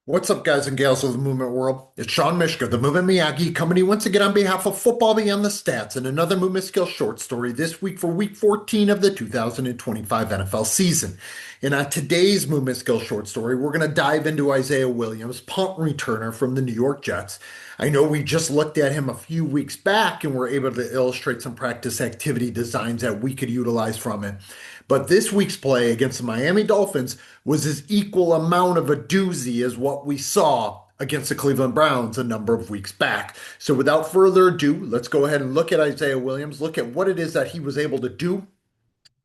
What's up, guys and gals of the movement world? It's Sean Mishka, the Movement Miyagi, coming to you once again on behalf of Football Beyond the Stats and another movement skill short story this week for week 14 of the 2025 NFL season. And on today's movement skill short story, we're going to dive into Isaiah Williams, punt returner from the New York Jets. I know we just looked at him a few weeks back and were able to illustrate some practice activity designs that we could utilize from it. But this week's play against the Miami Dolphins was as equal amount of a doozy as what we saw against the Cleveland Browns a number of weeks back. So without further ado, let's go ahead and look at Isaiah Williams, look at what it is that he was able to do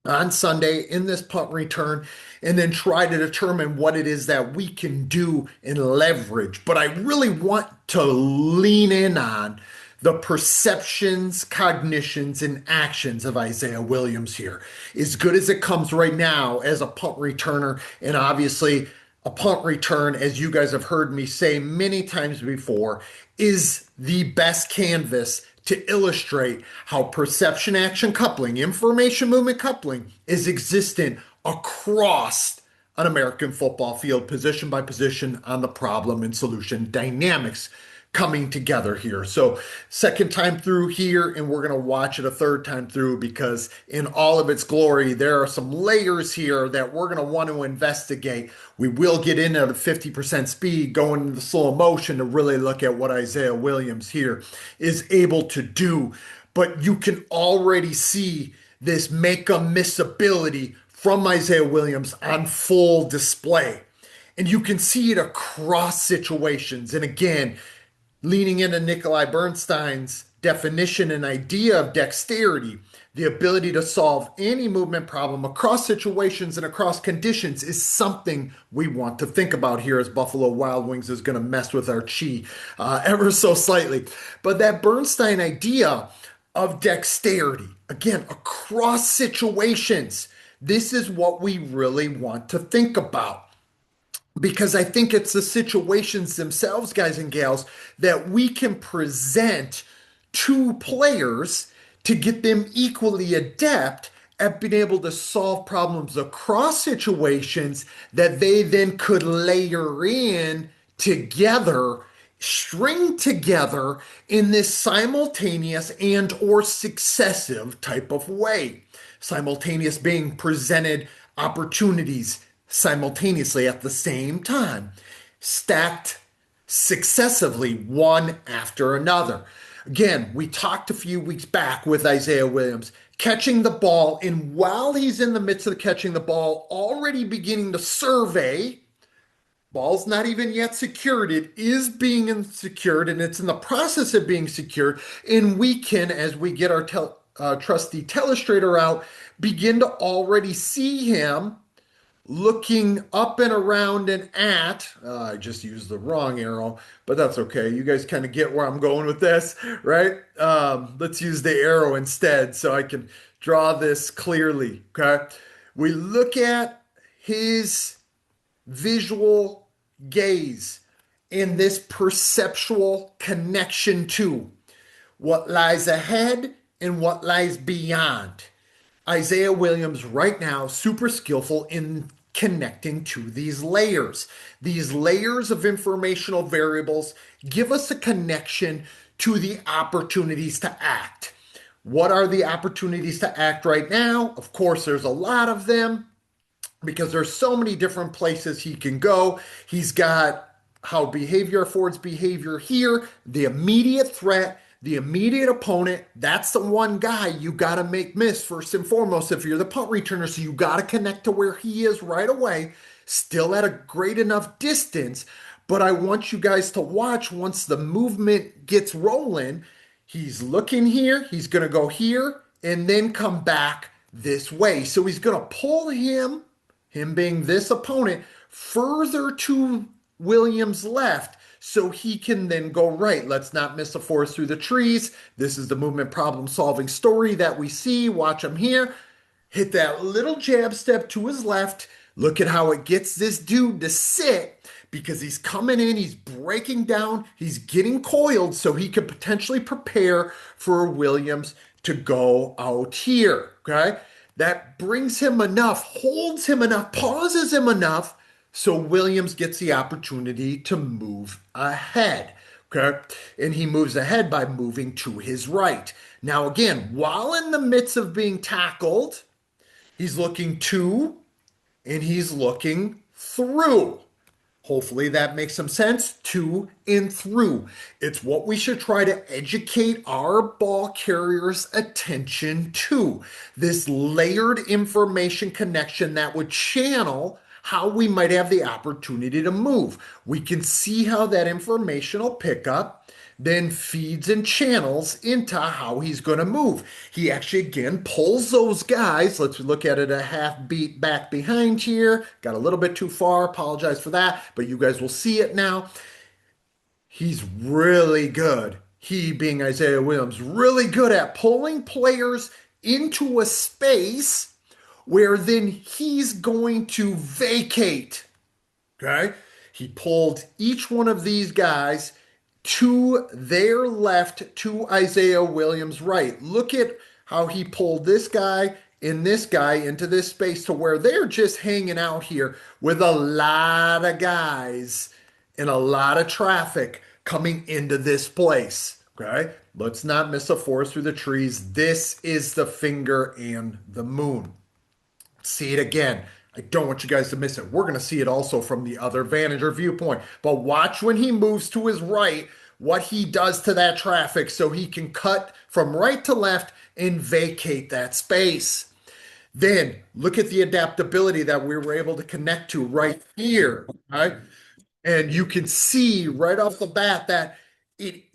on Sunday in this punt return, and then try to determine what it is that we can do and leverage. But I really want to lean in on the perceptions, cognitions, and actions of Isaiah Williams here. As good as it comes right now as a punt returner, and obviously a punt return, as you guys have heard me say many times before, is the best canvas to illustrate how perception action coupling, information movement coupling, is existent across an American football field, position by position on the problem and solution dynamics coming together here. So, second time through here, and we're going to watch it a third time through because, in all of its glory, there are some layers here that we're going to want to investigate. We will get in at a 50% speed, going into slow motion to really look at what Isaiah Williams here is able to do. But you can already see this make a miss ability from Isaiah Williams on full display. And you can see it across situations. And again, leaning into Nikolai Bernstein's definition and idea of dexterity, the ability to solve any movement problem across situations and across conditions is something we want to think about here as Buffalo Wild Wings is going to mess with our chi ever so slightly. But that Bernstein idea of dexterity, again, across situations, this is what we really want to think about because I think it's the situations themselves, guys and gals, that we can present to players to get them equally adept at being able to solve problems across situations that they then could layer in together, string together in this simultaneous and or successive type of way. Simultaneous being presented opportunities simultaneously at the same time, stacked successively one after another. Again, we talked a few weeks back with Isaiah Williams catching the ball, and while he's in the midst of catching the ball, already beginning to survey. Ball's not even yet secured. It is being secured and it's in the process of being secured. And we can, as we get our trusty telestrator out, begin to already see him looking up and around and at. I just used the wrong arrow, but that's okay. You guys kind of get where I'm going with this, right? Let's use the arrow instead so I can draw this clearly. Okay. We look at his visual gaze and this perceptual connection to what lies ahead and what lies beyond. Isaiah Williams, right now, super skillful in connecting to these layers. These layers of informational variables give us a connection to the opportunities to act. What are the opportunities to act right now? Of course, there's a lot of them because there's so many different places he can go. He's got how behavior affords behavior here, the immediate threat, the immediate opponent. That's the one guy you got to make miss first and foremost if you're the punt returner. So you got to connect to where he is right away, still at a great enough distance. But I want you guys to watch once the movement gets rolling. He's looking here, he's going to go here, and then come back this way. So he's going to pull him being this opponent, further to Williams' left so he can then go right. Let's not miss the forest through the trees. This is the movement problem solving story that we see. Watch him here. Hit that little jab step to his left. Look at how it gets this dude to sit because he's coming in, he's breaking down, he's getting coiled so he could potentially prepare for Williams to go out here. Okay. That brings him enough, holds him enough, pauses him enough So Williams gets the opportunity to move ahead. Okay. And he moves ahead by moving to his right. Now, again, while in the midst of being tackled, he's looking to and he's looking through. Hopefully that makes some sense. To and through. It's what we should try to educate our ball carriers' attention to. This layered information connection that would channel how we might have the opportunity to move. We can see how that informational pickup then feeds and channels into how he's going to move. He actually again pulls those guys. Let's look at it a half beat back behind here. Got a little bit too far. Apologize for that, but you guys will see it now. He's really good. He, being Isaiah Williams, really good at pulling players into a space where then he's going to vacate. Okay. He pulled each one of these guys to their left, to Isaiah Williams' right. Look at how he pulled this guy and this guy into this space to where they're just hanging out here with a lot of guys and a lot of traffic coming into this place. Okay. Let's not miss a forest through the trees. This is the finger and the moon. See it again. I don't want you guys to miss it. We're going to see it also from the other vantage or viewpoint. But watch when he moves to his right, what he does to that traffic so he can cut from right to left and vacate that space. Then look at the adaptability that we were able to connect to right here. Right? And you can see right off the bat that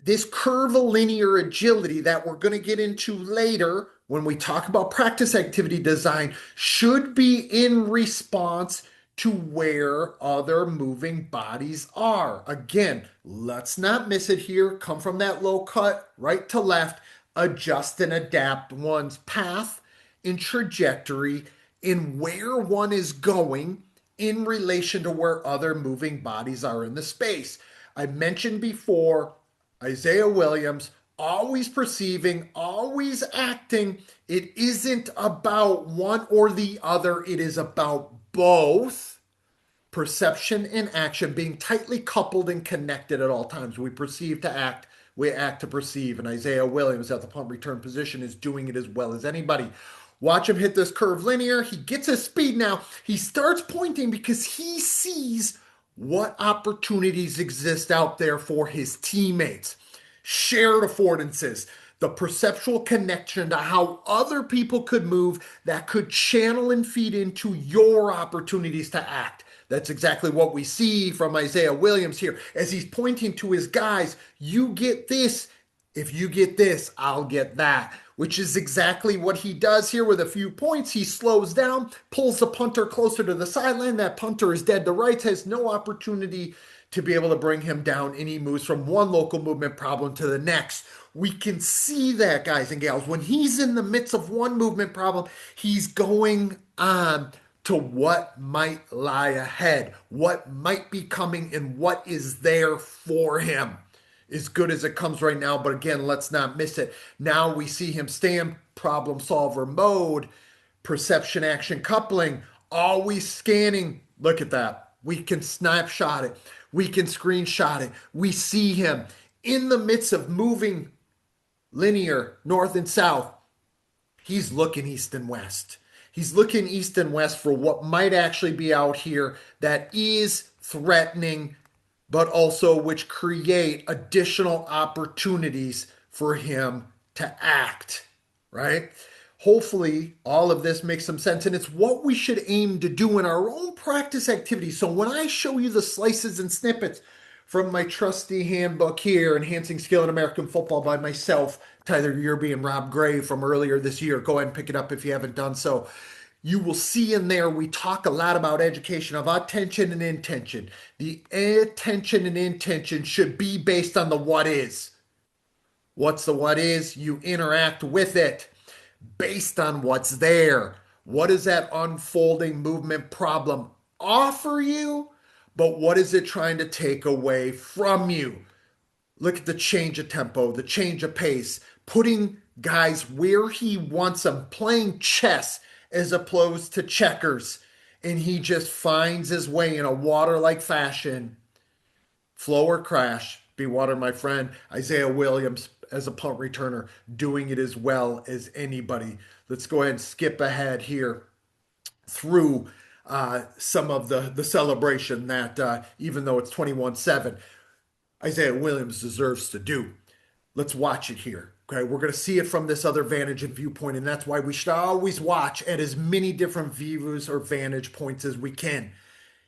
this curvilinear agility that we're going to get into later when we talk about practice activity design should be in response to where other moving bodies are. Again, let's not miss it here. Come from that low cut right to left, adjust and adapt one's path and trajectory in where one is going in relation to where other moving bodies are in the space. I mentioned before Isaiah Williams, always perceiving, always acting. It isn't about one or the other, it is about both perception and action being tightly coupled and connected at all times. We perceive to act, we act to perceive. And Isaiah Williams at the punt return position is doing it as well as anybody. Watch him hit this curve linear. He gets his speed now. He starts pointing because he sees what opportunities exist out there for his teammates. Shared affordances, the perceptual connection to how other people could move that could channel and feed into your opportunities to act. That's exactly what we see from Isaiah Williams here as he's pointing to his guys. You get this. If you get this, I'll get that, which is exactly what he does here with a few points. He slows down, pulls the punter closer to the sideline. That punter is dead to rights, has no opportunity to be able to bring him down, and he moves from one local movement problem to the next. We can see that, guys and gals. When he's in the midst of one movement problem, he's going on to what might lie ahead, what might be coming, and what is there for him. As good as it comes right now, but again, let's not miss it. Now we see him stay in problem solver mode, perception action coupling, always scanning. Look at that. We can snapshot it. We can screenshot it. We see him in the midst of moving linear north and south. He's looking east and west. He's looking east and west for what might actually be out here that is threatening, but also which create additional opportunities for him to act, right? Hopefully, all of this makes some sense, and it's what we should aim to do in our own practice activities. So when I show you the slices and snippets from my trusty handbook here, Enhancing Skill in American Football by myself, Tyler Yearby, and Rob Gray from earlier this year, go ahead and pick it up if you haven't done so. You will see in there, we talk a lot about education of attention and intention. The attention and intention should be based on the what is. What's the what is? You interact with it based on what's there. What does that unfolding movement problem offer you? But what is it trying to take away from you? Look at the change of tempo, the change of pace, putting guys where he wants them, playing chess as opposed to checkers. and he just finds his way in a water-like fashion. Flow or crash, be water, my friend. Isaiah Williams as a punt returner, doing it as well as anybody. Let's go ahead and skip ahead here through some of the celebration that, even though it's 21-7, Isaiah Williams deserves to do. Let's watch it here. Okay, we're going to see it from this other vantage and viewpoint, and that's why we should always watch at as many different views or vantage points as we can.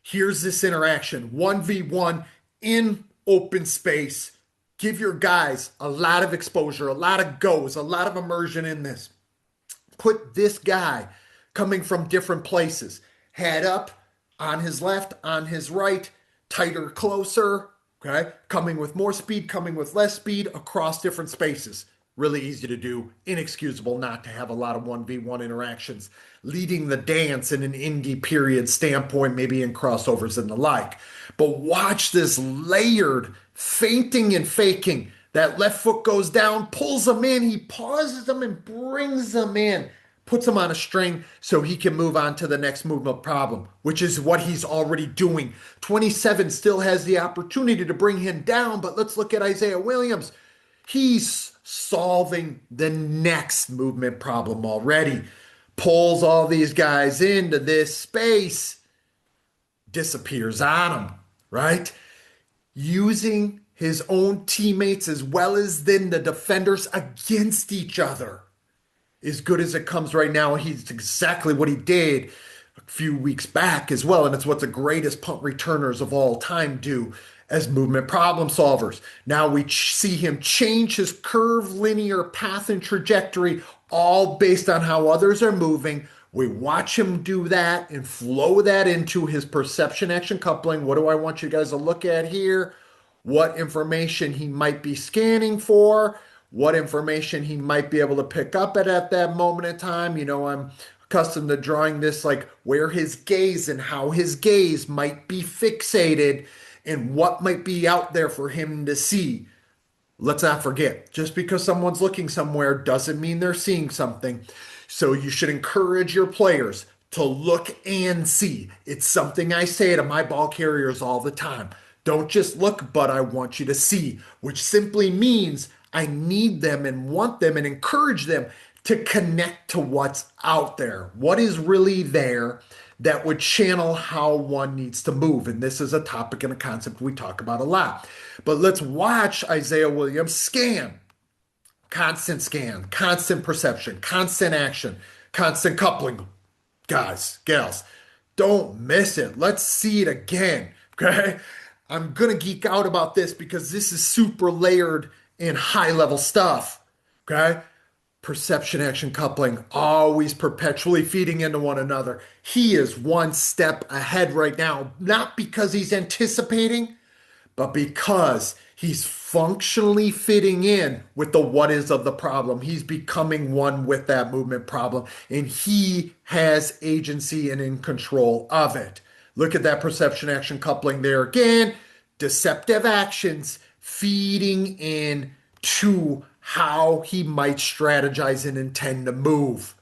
Here's this interaction 1v1 in open space. Give your guys a lot of exposure, a lot of goes, a lot of immersion in this. Put this guy coming from different places, head up, on his left, on his right, tighter, closer, okay? Coming with more speed, coming with less speed across different spaces. Really easy to do, inexcusable not to have a lot of 1v1 interactions, leading the dance in an indie period standpoint, maybe in crossovers and the like. But watch this layered feinting and faking. That left foot goes down, pulls him in, he pauses him and brings him in, puts him on a string so he can move on to the next movement problem, which is what he's already doing. 27 still has the opportunity to bring him down, but let's look at Isaiah Williams. He's solving the next movement problem already. Pulls all these guys into this space, disappears on them, right? Using his own teammates as well as then the defenders against each other. As good as it comes right now, he's exactly what he did a few weeks back as well. And it's what the greatest punt returners of all time do as movement problem solvers. Now we see him change his curve, linear path and trajectory, all based on how others are moving. We watch him do that and flow that into his perception action coupling. What do I want you guys to look at here? What information he might be scanning for, what information he might be able to pick up at that moment in time. You know, I'm accustomed to drawing this like where his gaze and how his gaze might be fixated and what might be out there for him to see. Let's not forget, just because someone's looking somewhere doesn't mean they're seeing something. So you should encourage your players to look and see. It's something I say to my ball carriers all the time. Don't just look, but I want you to see, which simply means I need them and want them and encourage them to connect to what's out there, what is really there that would channel how one needs to move. And this is a topic and a concept we talk about a lot. But let's watch Isaiah Williams scan, constant perception, constant action, constant coupling. Guys, gals, don't miss it. Let's see it again, okay? I'm going to geek out about this because this is super layered and high level stuff, okay? Perception action coupling, always perpetually feeding into one another. He is one step ahead right now, not because he's anticipating, but because he's functionally fitting in with the what is of the problem. He's becoming one with that movement problem, and he has agency and in control of it. Look at that perception action coupling there again. Deceptive actions feeding in to how he might strategize and intend to move.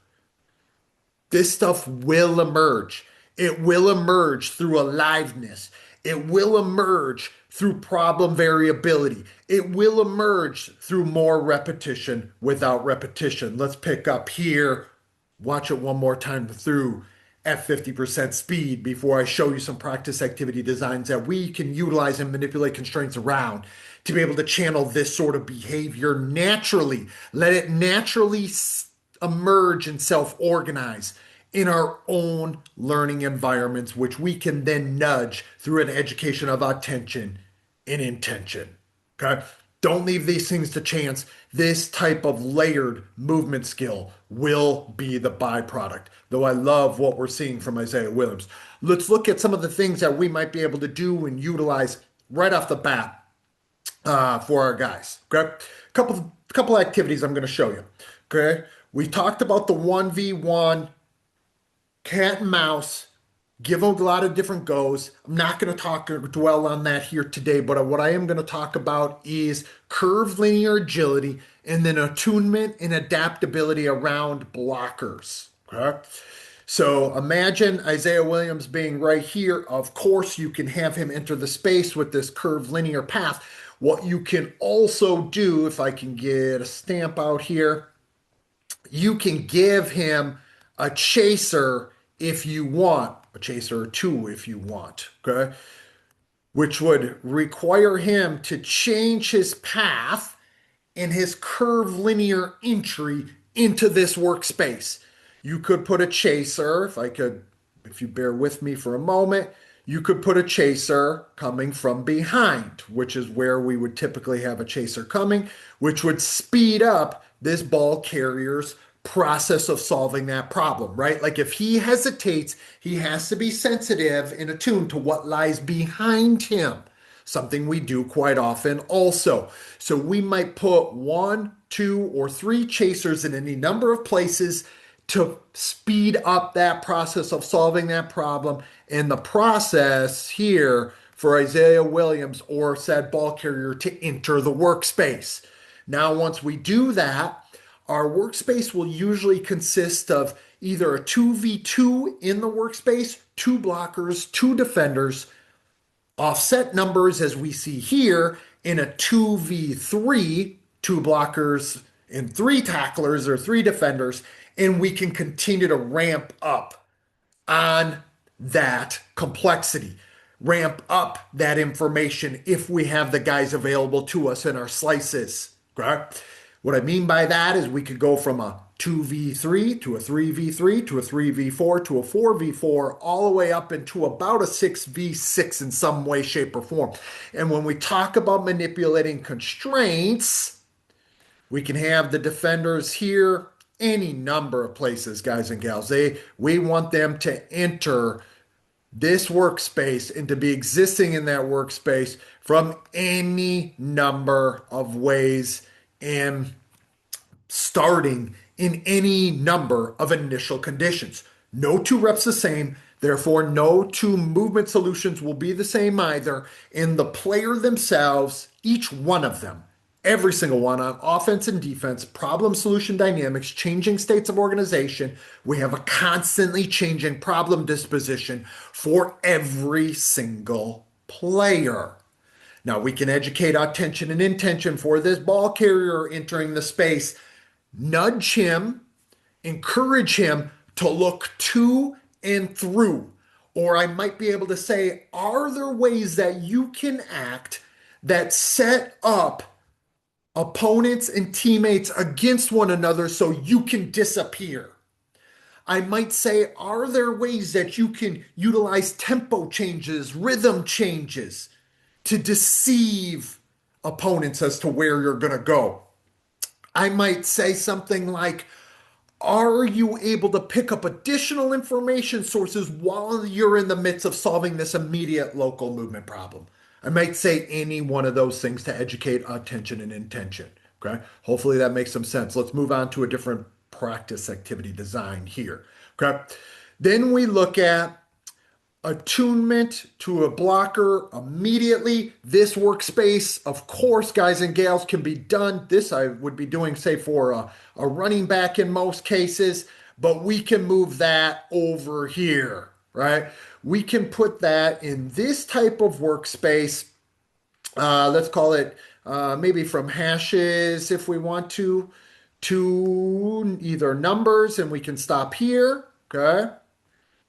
This stuff will emerge. It will emerge through aliveness. It will emerge through problem variability. It will emerge through more repetition without repetition. Let's pick up here. Watch it one more time through at 50% speed before I show you some practice activity designs that we can utilize and manipulate constraints around to be able to channel this sort of behavior naturally. Let it naturally emerge and self-organize in our own learning environments, which we can then nudge through an education of attention and intention. Okay? Don't leave these things to chance. This type of layered movement skill will be the byproduct, though I love what we're seeing from Isaiah Williams. Let's look at some of the things that we might be able to do and utilize right off the bat for our guys. Okay, couple activities I'm going to show you. Okay, we talked about the 1v1 cat and mouse. Give them a lot of different goes. I'm not going to talk or dwell on that here today, but what I am going to talk about is curved linear agility and then attunement and adaptability around blockers. Okay. So imagine Isaiah Williams being right here. Of course, you can have him enter the space with this curved linear path. What you can also do, if I can get a stamp out here, you can give him a chaser if you want, a chaser or two if you want, okay? Which would require him to change his path and his curved linear entry into this workspace. You could put a chaser, if you bear with me for a moment, you could put a chaser coming from behind, which is where we would typically have a chaser coming, which would speed up this ball carrier's process of solving that problem, right? Like if he hesitates, he has to be sensitive and attuned to what lies behind him, something we do quite often also. So we might put one, two, or three chasers in any number of places to speed up that process of solving that problem. And the process here for Isaiah Williams or said ball carrier to enter the workspace. Now, once we do that, our workspace will usually consist of either a 2v2 in the workspace, two blockers, two defenders, offset numbers as we see here in a 2v3, two blockers and three tacklers or three defenders, and we can continue to ramp up on that complexity, ramp up that information if we have the guys available to us in our slices. Okay? What I mean by that is we could go from a 2v3 to a 3v3 to a 3v4 to a 4v4 all the way up into about a 6v6 in some way, shape, or form. And when we talk about manipulating constraints, we can have the defenders here any number of places, guys and gals. We want them to enter this workspace and to be existing in that workspace from any number of ways and starting in any number of initial conditions. No two reps the same, therefore no two movement solutions will be the same either. And the player themselves, each one of them, every single one on offense and defense, problem solution dynamics, changing states of organization, we have a constantly changing problem disposition for every single player. Now we can educate attention and intention for this ball carrier entering the space, nudge him, encourage him to look to and through. Or I might be able to say, are there ways that you can act that set up opponents and teammates against one another so you can disappear? I might say, are there ways that you can utilize tempo changes, rhythm changes to deceive opponents as to where you're going to go? I might say something like, are you able to pick up additional information sources while you're in the midst of solving this immediate local movement problem? I might say any one of those things to educate attention and intention. Okay. Hopefully that makes some sense. Let's move on to a different practice activity design here. Okay. Then we look at attunement to a blocker immediately. This workspace, of course, guys and gals, can be done. This I would be doing, say, for a running back in most cases, but we can move that over here, right? We can put that in this type of workspace. Let's call it maybe from hashes if we want to either numbers, and we can stop here, okay?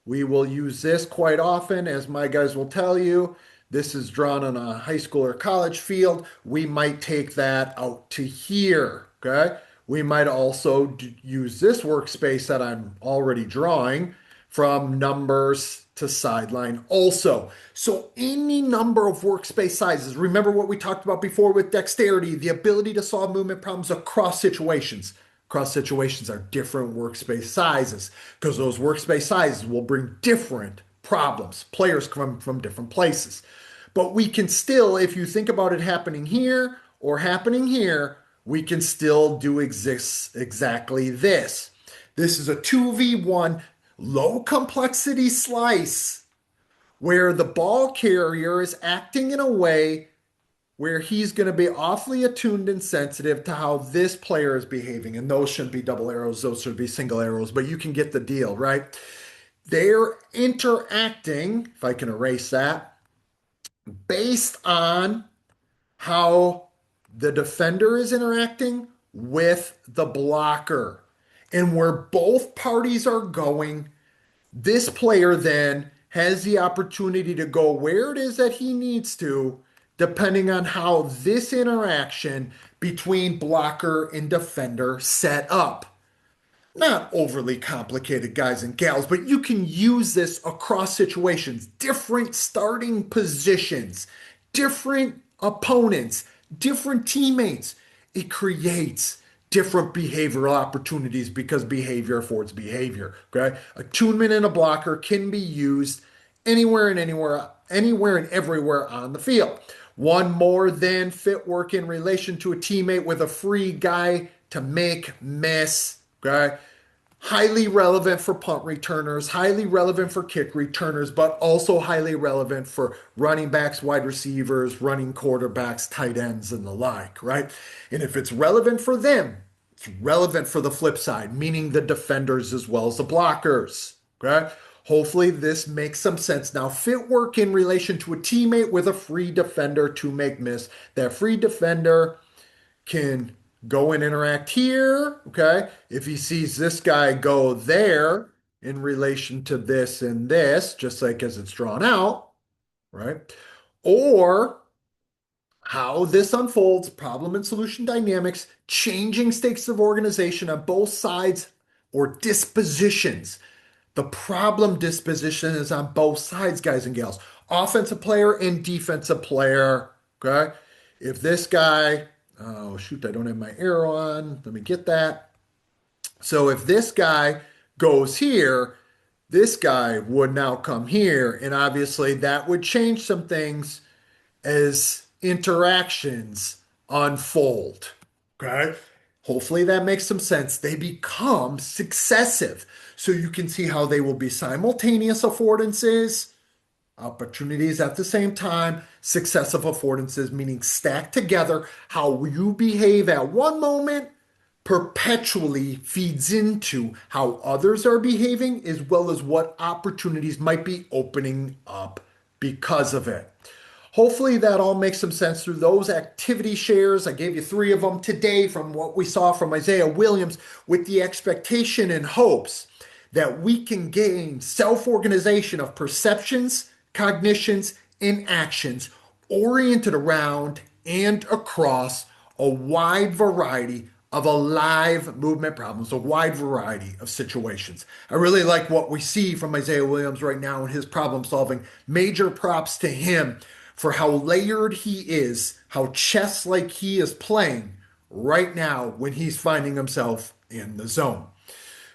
We will use this quite often, as my guys will tell you. This is drawn on a high school or college field. We might take that out to here, okay? We might also use this workspace that I'm already drawing from numbers to sideline also. So any number of workspace sizes. Remember what we talked about before with dexterity, the ability to solve movement problems across situations. Cross situations are different workspace sizes because those workspace sizes will bring different problems. Players come from different places. But we can still, if you think about it happening here or happening here, we can still do exactly this. This is a 2v1 low complexity slice where the ball carrier is acting in a way where he's going to be awfully attuned and sensitive to how this player is behaving. And those shouldn't be double arrows, those should be single arrows, but you can get the deal, right? They're interacting, if I can erase that, based on how the defender is interacting with the blocker. And where both parties are going, this player then has the opportunity to go where it is that he needs to, depending on how this interaction between blocker and defender set up. Not overly complicated, guys and gals, but you can use this across situations, different starting positions, different opponents, different teammates. It creates different behavioral opportunities because behavior affords behavior. Okay. Attunement in a blocker can be used anywhere and everywhere on the field. One more than fit work in relation to a teammate with a free guy to make miss. Okay. Highly relevant for punt returners, highly relevant for kick returners, but also highly relevant for running backs, wide receivers, running quarterbacks, tight ends, and the like, right? And if it's relevant for them, it's relevant for the flip side, meaning the defenders as well as the blockers, okay? Hopefully, this makes some sense. Now, fit work in relation to a teammate with a free defender to make miss. That free defender can go and interact here, okay? If he sees this guy go there in relation to this and this, just like as it's drawn out, right? Or how this unfolds, problem and solution dynamics, changing states of organization on both sides or dispositions. The problem disposition is on both sides, guys and gals. Offensive player and defensive player. Okay. If this guy, oh shoot, I don't have my arrow on. Let me get that. So if this guy goes here, this guy would now come here. And obviously that would change some things as interactions unfold. Okay. Hopefully that makes some sense. They become successive. So you can see how they will be simultaneous affordances, opportunities at the same time, successive affordances, meaning stacked together. How you behave at one moment perpetually feeds into how others are behaving, as well as what opportunities might be opening up because of it. Hopefully that all makes some sense through those activity shares. I gave you three of them today from what we saw from Isaiah Williams, with the expectation and hopes that we can gain self-organization of perceptions, cognitions, and actions oriented around and across a wide variety of alive movement problems, a wide variety of situations. I really like what we see from Isaiah Williams right now in his problem solving. Major props to him for how layered he is, how chess like he is playing right now when he's finding himself in the zone.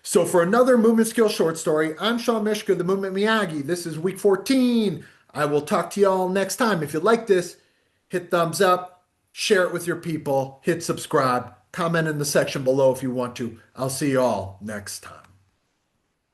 So for another movement skill short story, I'm Sean Mishka, the Movement Miyagi. This is week 14. I will talk to y'all next time. If you like this, hit thumbs up, share it with your people, hit subscribe, comment in the section below if you want to. I'll see you all next time.